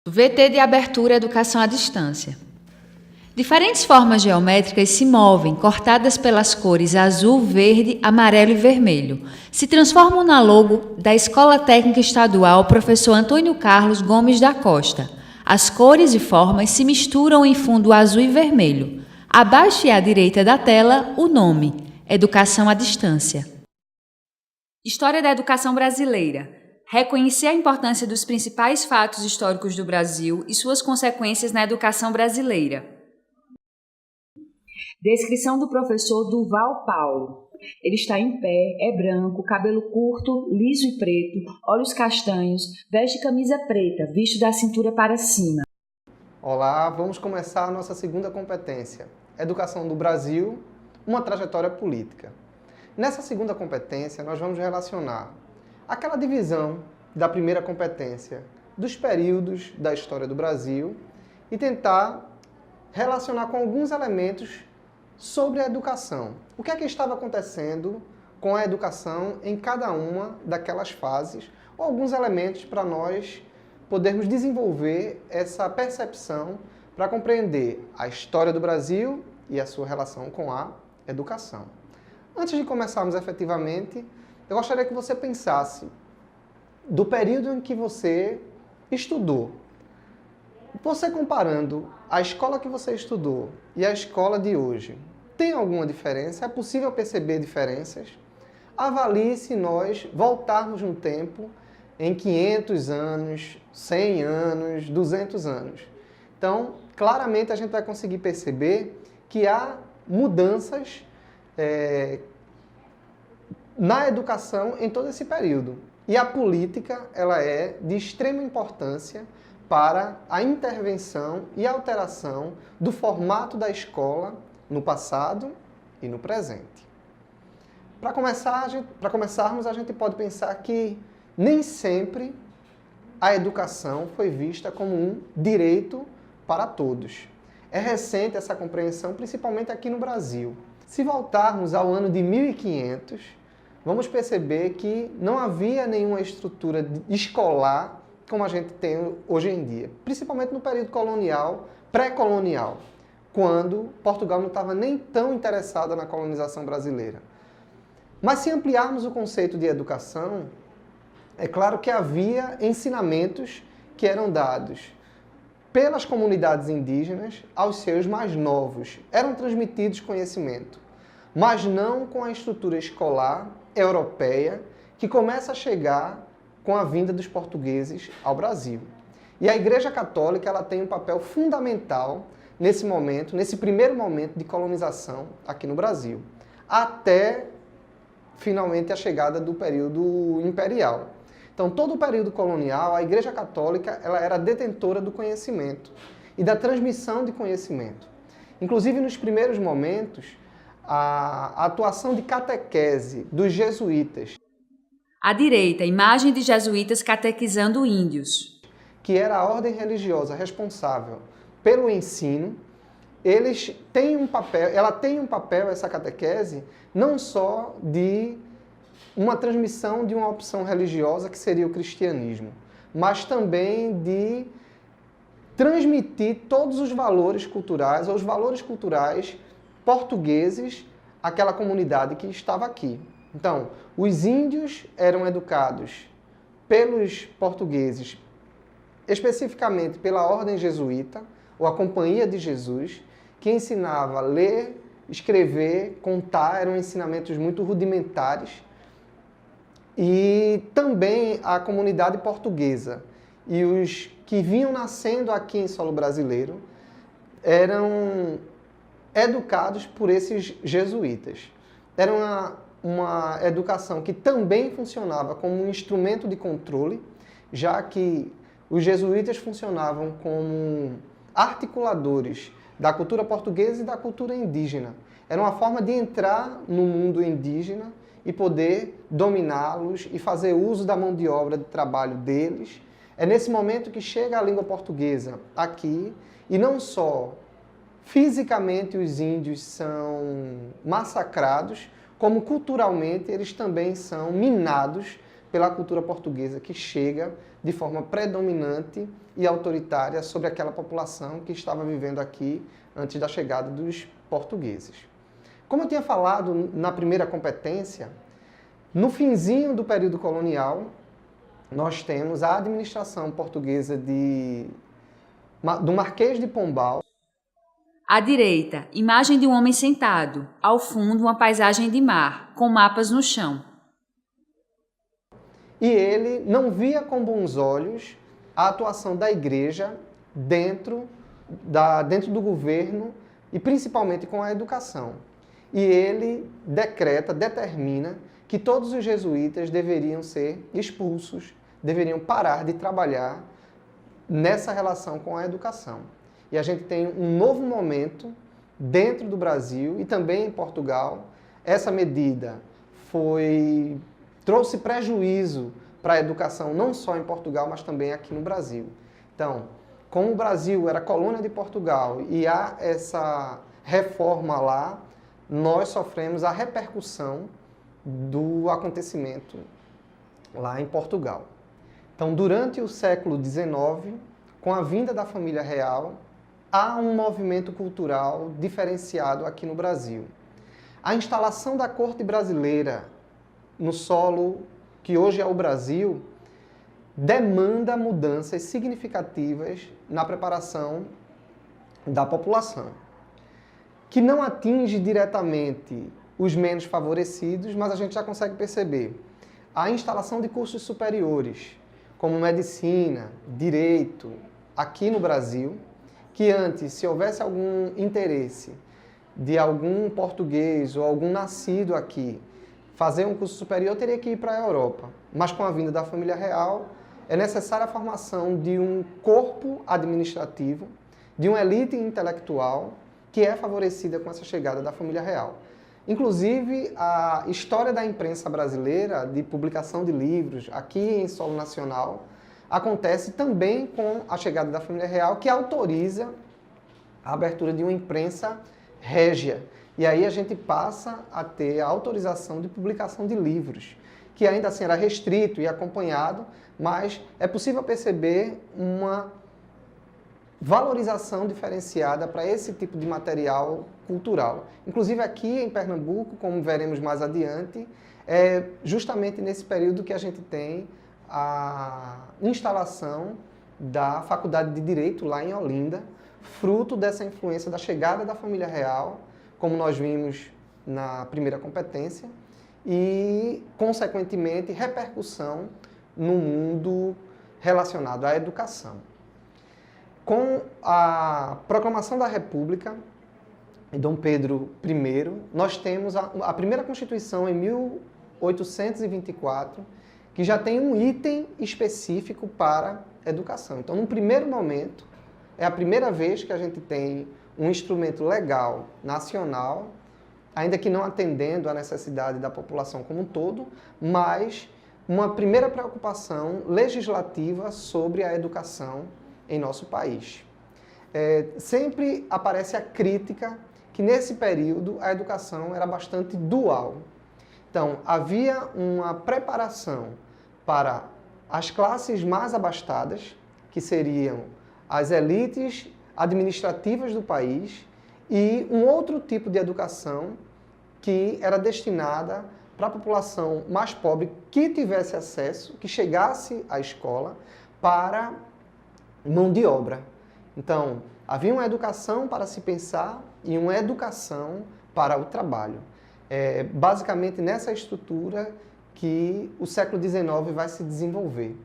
VT de abertura Educação à Distância. Diferentes formas geométricas se movem, cortadas pelas cores azul, verde, amarelo e vermelho. Se transformam na logo da Escola Técnica Estadual Professor Antônio Carlos Gomes da Costa. As cores e formas se misturam em fundo azul e vermelho. Abaixo e à direita da tela, o nome: Educação à Distância. História da Educação Brasileira. Reconhecer a importância dos principais fatos históricos do Brasil e suas consequências na educação brasileira. Descrição do professor Durval Paulo. Ele está em pé, é branco, cabelo curto, liso e preto, olhos castanhos, veste camisa preta, visto da cintura para cima. Olá, vamos começar a nossa segunda competência, Educação do Brasil, uma trajetória política. Nessa segunda competência, nós vamos relacionar aquela divisão da primeira competência dos períodos da história do Brasil e tentar relacionar com alguns elementos sobre a educação. O que é que estava acontecendo com a educação em cada uma daquelas fases, ou alguns elementos para nós podermos desenvolver essa percepção para compreender a história do Brasil e a sua relação com a educação. Antes de começarmos efetivamente, eu gostaria que você pensasse do período em que você estudou. Você comparando a escola que você estudou e a escola de hoje, tem alguma diferença? É possível perceber diferenças? Avalie se nós voltarmos no tempo em 500 anos, 100 anos, 200 anos. Então, claramente a gente vai conseguir perceber que há mudanças na educação em todo esse período. E a política, ela é de extrema importância para a intervenção e alteração do formato da escola no passado e no presente. Para começarmos, a gente pode pensar que nem sempre a educação foi vista como um direito para todos. É recente essa compreensão, principalmente aqui no Brasil. Se voltarmos ao ano de 1500, vamos perceber que não havia nenhuma estrutura escolar como a gente tem hoje em dia, principalmente no período colonial, pré-colonial, quando Portugal não estava nem tão interessada na colonização brasileira. Mas se ampliarmos o conceito de educação, é claro que havia ensinamentos que eram dados pelas comunidades indígenas aos seus mais novos. Eram transmitidos conhecimento, mas não com a estrutura escolar europeia que começa a chegar com a vinda dos portugueses ao Brasil. E a Igreja Católica, ela tem um papel fundamental nesse momento, nesse primeiro momento de colonização aqui no Brasil, até finalmente a chegada do período imperial. Então, todo o período colonial, a Igreja Católica, ela era detentora do conhecimento e da transmissão de conhecimento. Inclusive, nos primeiros momentos, a atuação de catequese dos jesuítas. À direita, imagem de jesuítas catequizando índios. Que era a ordem religiosa responsável pelo ensino, ela tem um papel, essa catequese, não só de uma transmissão de uma opção religiosa que seria o cristianismo, mas também de transmitir todos os valores culturais, ou os valores culturais portugueses àquela comunidade que estava aqui. Então, os índios eram educados pelos portugueses, especificamente pela ordem jesuíta, ou a Companhia de Jesus, que ensinava a ler, escrever, contar, eram ensinamentos muito rudimentares. E também a comunidade portuguesa e os que vinham nascendo aqui em solo brasileiro eram educados por esses jesuítas. Era uma educação que também funcionava como um instrumento de controle, já que os jesuítas funcionavam como articuladores da cultura portuguesa e da cultura indígena. Era uma forma de entrar no mundo indígena e poder dominá-los e fazer uso da mão de obra de trabalho deles. É nesse momento que chega a língua portuguesa aqui, e não só fisicamente os índios são massacrados, como culturalmente eles também são minados pela cultura portuguesa que chega de forma predominante e autoritária sobre aquela população que estava vivendo aqui antes da chegada dos portugueses. Como eu tinha falado na primeira competência, no finzinho do período colonial, nós temos a administração portuguesa do Marquês de Pombal. À direita, imagem de um homem sentado. Ao fundo, uma paisagem de mar, com mapas no chão. E ele não via com bons olhos a atuação da igreja dentro do governo e principalmente com a educação. E ele determina que todos os jesuítas deveriam ser expulsos, deveriam parar de trabalhar nessa relação com a educação. E a gente tem um novo momento dentro do Brasil e também em Portugal. Essa medida trouxe prejuízo para a educação não só em Portugal, mas também aqui no Brasil. Então, como o Brasil era colônia de Portugal e há essa reforma lá, nós sofremos a repercussão do acontecimento lá em Portugal. Então, durante o século XIX, com a vinda da família real, há um movimento cultural diferenciado aqui no Brasil. A instalação da corte brasileira no solo que hoje é o Brasil demanda mudanças significativas na preparação da população, que não atinge diretamente os menos favorecidos, mas a gente já consegue perceber a instalação de cursos superiores, como medicina, direito, aqui no Brasil, que antes, se houvesse algum interesse de algum português ou algum nascido aqui fazer um curso superior, teria que ir para a Europa. Mas com a vinda da família real, é necessária a formação de um corpo administrativo, de uma elite intelectual, que é favorecida com essa chegada da família real. Inclusive, a história da imprensa brasileira, de publicação de livros aqui em solo nacional, acontece também com a chegada da família real, que autoriza a abertura de uma imprensa régia. E aí a gente passa a ter a autorização de publicação de livros, que ainda assim era restrito e acompanhado, mas é possível perceber uma valorização diferenciada para esse tipo de material cultural. Inclusive aqui em Pernambuco, como veremos mais adiante, é justamente nesse período que a gente tem a instalação da Faculdade de Direito lá em Olinda, fruto dessa influência da chegada da família real, como nós vimos na primeira competência, e, consequentemente, repercussão no mundo relacionado à educação. Com a proclamação da República, de Dom Pedro I, nós temos a primeira Constituição em 1824, que já tem um item específico para educação. Então, no primeiro momento, é a primeira vez que a gente tem um instrumento legal nacional, ainda que não atendendo à necessidade da população como um todo, mas uma primeira preocupação legislativa sobre a educação em nosso país. Sempre aparece a crítica que nesse período a educação era bastante dual. Então, havia uma preparação para as classes mais abastadas, que seriam as elites administrativas do país, e um outro tipo de educação que era destinada para a população mais pobre que tivesse acesso, que chegasse à escola para mão de obra. Então, havia uma educação para se pensar e uma educação para o trabalho. É basicamente nessa estrutura que o século XIX vai se desenvolver,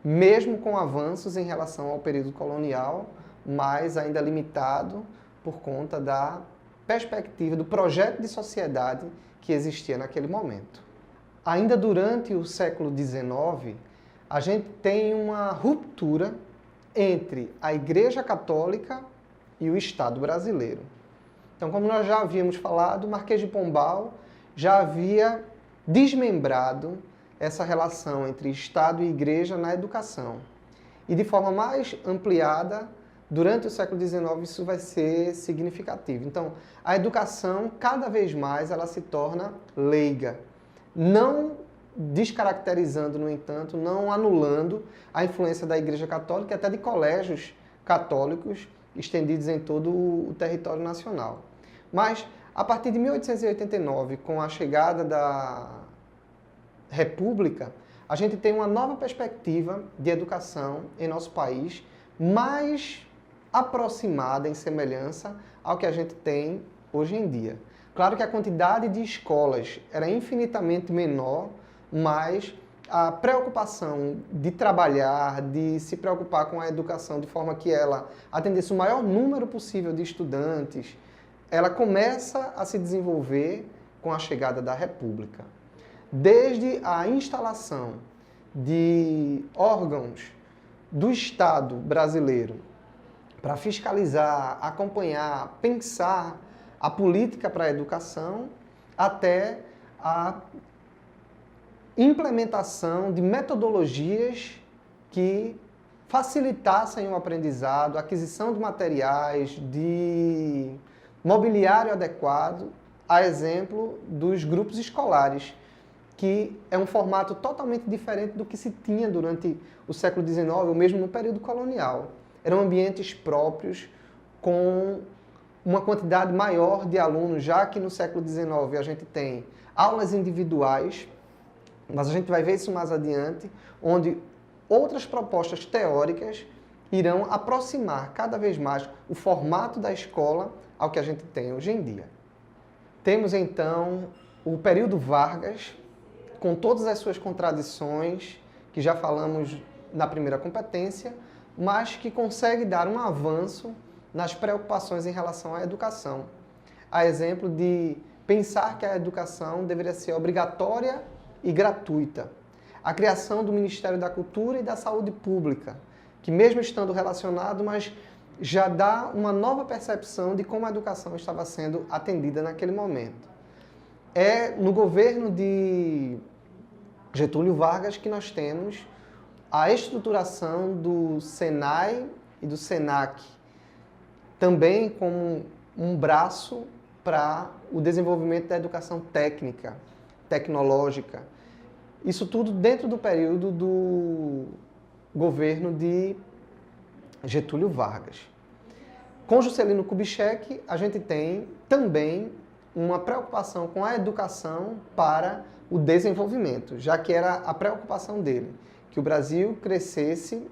mesmo com avanços em relação ao período colonial, mas ainda limitado por conta da perspectiva, do projeto de sociedade que existia naquele momento. Ainda durante o século XIX, a gente tem uma ruptura entre a Igreja Católica e o Estado brasileiro. Então, como nós já havíamos falado, o Marquês de Pombal já havia desmembrado essa relação entre Estado e Igreja na educação. E de forma mais ampliada, durante o século XIX, isso vai ser significativo. Então, a educação, cada vez mais, ela se torna leiga. Não descaracterizando, no entanto, não anulando a influência da Igreja Católica e até de colégios católicos estendidos em todo o território nacional. Mas, a partir de 1889, com a chegada da República, a gente tem uma nova perspectiva de educação em nosso país, mais aproximada em semelhança ao que a gente tem hoje em dia. Claro que a quantidade de escolas era infinitamente menor, mas a preocupação de trabalhar, de se preocupar com a educação de forma que ela atendesse o maior número possível de estudantes, ela começa a se desenvolver com a chegada da República. Desde a instalação de órgãos do Estado brasileiro para fiscalizar, acompanhar, pensar a política para a educação, até a implementação de metodologias que facilitassem o aprendizado, a aquisição de materiais, de mobiliário adequado, a exemplo dos grupos escolares, que é um formato totalmente diferente do que se tinha durante o século XIX, ou mesmo no período colonial. Eram ambientes próprios, com uma quantidade maior de alunos, já que no século XIX a gente tem aulas individuais, mas a gente vai ver isso mais adiante, onde outras propostas teóricas irão aproximar cada vez mais o formato da escola ao que a gente tem hoje em dia. Temos então o período Vargas, com todas as suas contradições, que já falamos na primeira competência, mas que consegue dar um avanço nas preocupações em relação à educação. A exemplo de pensar que a educação deveria ser obrigatória e gratuita. A criação do Ministério da Cultura e da Saúde Pública, que mesmo estando relacionado, mas já dá uma nova percepção de como a educação estava sendo atendida naquele momento. É no governo de Getúlio Vargas que nós temos a estruturação do SENAI e do SENAC, também como um braço para o desenvolvimento da educação técnica, tecnológica. Isso tudo dentro do período do governo de Getúlio Vargas. Com Juscelino Kubitschek, a gente tem também uma preocupação com a educação para o desenvolvimento, já que era a preocupação dele, que o Brasil crescesse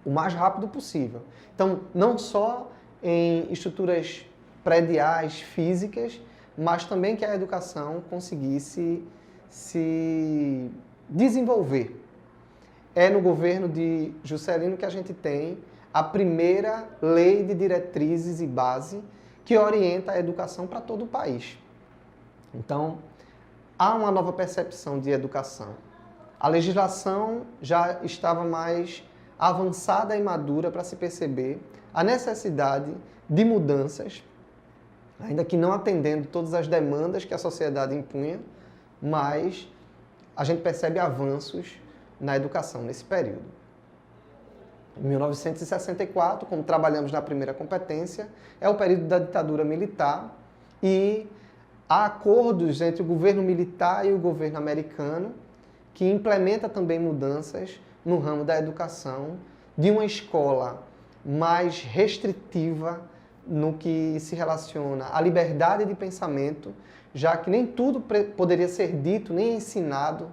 o mais rápido possível. Então, não só em estruturas prediais, físicas, mas também que a educação conseguisse se desenvolver. É no governo de Juscelino que a gente tem a primeira lei de diretrizes e base que orienta a educação para todo o país. Então, há uma nova percepção de educação. A legislação já estava mais avançada e madura para se perceber a necessidade de mudanças, ainda que não atendendo todas as demandas que a sociedade impunha, mas a gente percebe avanços na educação nesse período. Em 1964, como trabalhamos na primeira competência, é o período da ditadura militar e há acordos entre o governo militar e o governo americano que implementa também mudanças no ramo da educação, de uma escola mais restritiva no que se relaciona à liberdade de pensamento, já que nem tudo poderia ser dito nem ensinado,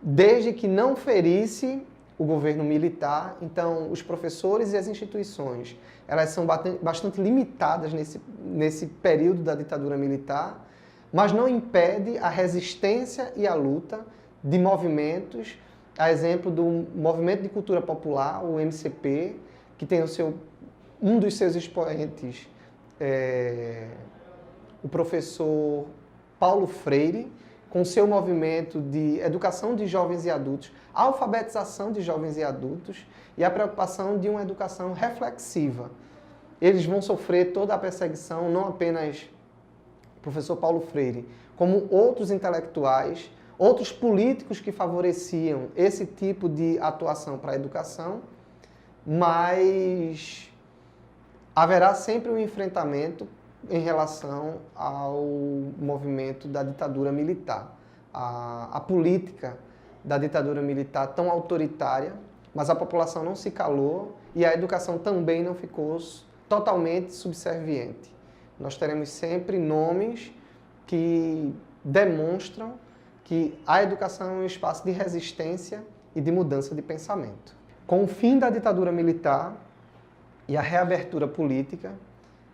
desde que não ferisse o governo militar. Então, os professores e as instituições, elas são bastante limitadas nesse período da ditadura militar, mas não impede a resistência e a luta de movimentos, a exemplo do Movimento de Cultura Popular, o MCP, que tem um dos seus expoentes, o professor Paulo Freire, com seu movimento de educação de jovens e adultos, alfabetização de jovens e adultos e a preocupação de uma educação reflexiva. Eles vão sofrer toda a perseguição, não apenas o professor Paulo Freire, como outros intelectuais, outros políticos que favoreciam esse tipo de atuação para a educação, mas haverá sempre um enfrentamento em relação ao movimento da ditadura militar. a política da ditadura militar tão autoritária, mas a população não se calou e a educação também não ficou totalmente subserviente. Nós teremos sempre nomes que demonstram que a educação é um espaço de resistência e de mudança de pensamento. Com o fim da ditadura militar e a reabertura política,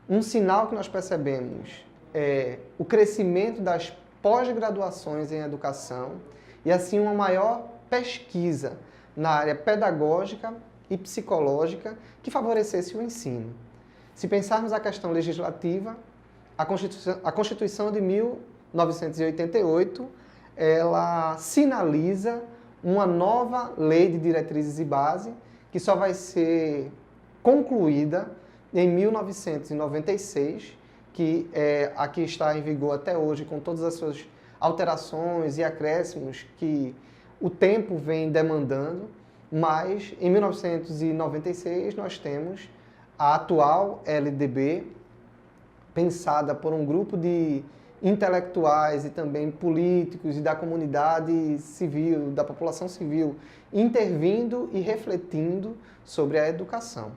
um sinal que nós percebemos é o crescimento das pós-graduações em educação e, assim, uma maior pesquisa na área pedagógica e psicológica que favorecesse o ensino. Se pensarmos a questão legislativa, a Constituição de 1988, ela sinaliza uma nova lei de diretrizes e base que só vai ser concluída em 1996, que é a que está em vigor até hoje, com todas as suas alterações e acréscimos que o tempo vem demandando, mas em 1996 nós temos a atual LDB, pensada por um grupo de intelectuais e também políticos e da comunidade civil, da população civil, intervindo e refletindo sobre a educação.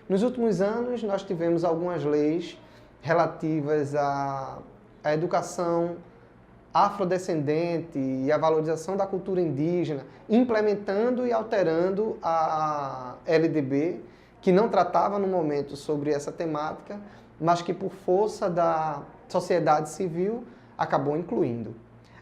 Nos últimos anos, nós tivemos algumas leis relativas à educação afrodescendente e à valorização da cultura indígena, implementando e alterando a LDB, que não tratava no momento sobre essa temática, mas que por força da sociedade civil acabou incluindo.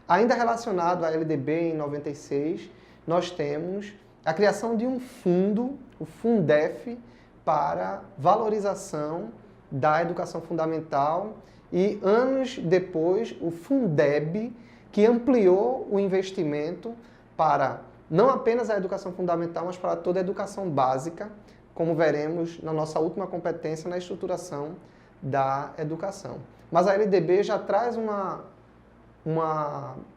Ainda relacionado à LDB em 96, nós temos a criação de um fundo, o Fundef, para valorização da educação fundamental e, anos depois, o Fundeb, que ampliou o investimento para não apenas a educação fundamental, mas para toda a educação básica, como veremos na nossa última competência na estruturação da educação. Mas a LDB já traz uma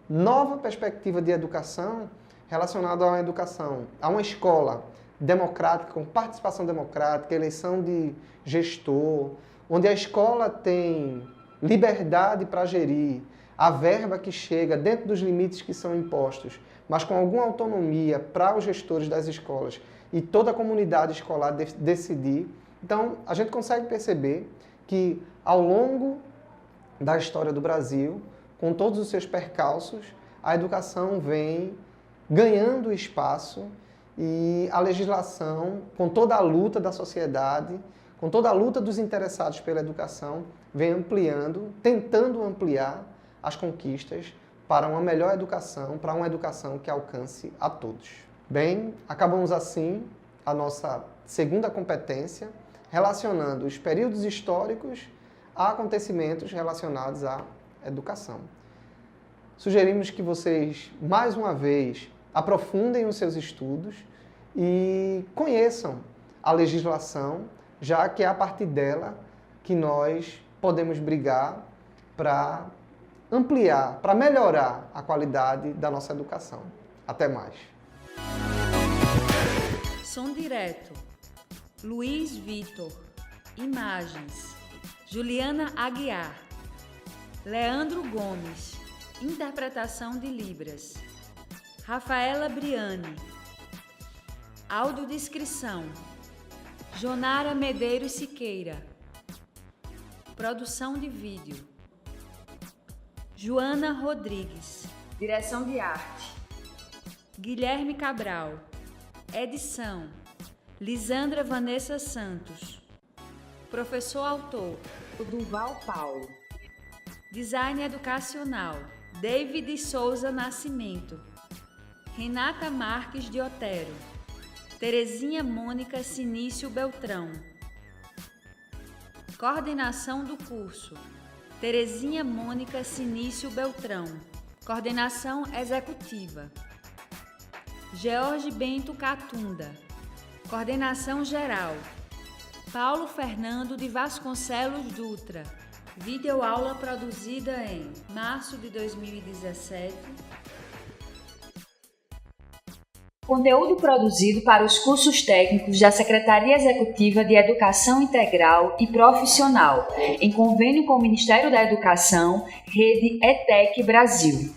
nova perspectiva de educação relacionada a uma educação, a uma escola democrática, com participação democrática, eleição de gestor, onde a escola tem liberdade para gerir, a verba que chega dentro dos limites que são impostos, mas com alguma autonomia para os gestores das escolas e toda a comunidade escolar decidir. Então, a gente consegue perceber que, ao longo da história do Brasil, com todos os seus percalços, a educação vem ganhando espaço e a legislação, com toda a luta da sociedade, com toda a luta dos interessados pela educação, vem ampliando, tentando ampliar as conquistas para uma melhor educação, para uma educação que alcance a todos. Bem, acabamos assim a nossa segunda competência, relacionando os períodos históricos a acontecimentos relacionados à educação. Sugerimos que vocês, mais uma vez, aprofundem os seus estudos e conheçam a legislação, já que é a partir dela que nós podemos brigar para ampliar, para melhorar a qualidade da nossa educação. Até mais. Som direto. Luiz Vitor. Imagens. Juliana Aguiar. Leandro Gomes. Interpretação de Libras. Rafaela Briani. Audiodescrição. Jonara Medeiros Siqueira. Produção de vídeo. Joana Rodrigues. Direção de arte. Guilherme Cabral. Edição. Lisandra Vanessa Santos. Professor autor. Duval Paulo. Design educacional. David Souza Nascimento. Renata Marques de Otero. Terezinha Mônica Sinício Beltrão. Coordenação do curso. Terezinha Mônica Sinício Beltrão. Coordenação executiva. George Bento Catunda. Coordenação geral. Paulo Fernando de Vasconcelos Dutra. Videoaula produzida em março de 2017. Conteúdo produzido para os cursos técnicos da Secretaria Executiva de Educação Integral e Profissional, em convênio com o Ministério da Educação, Rede ETEC Brasil.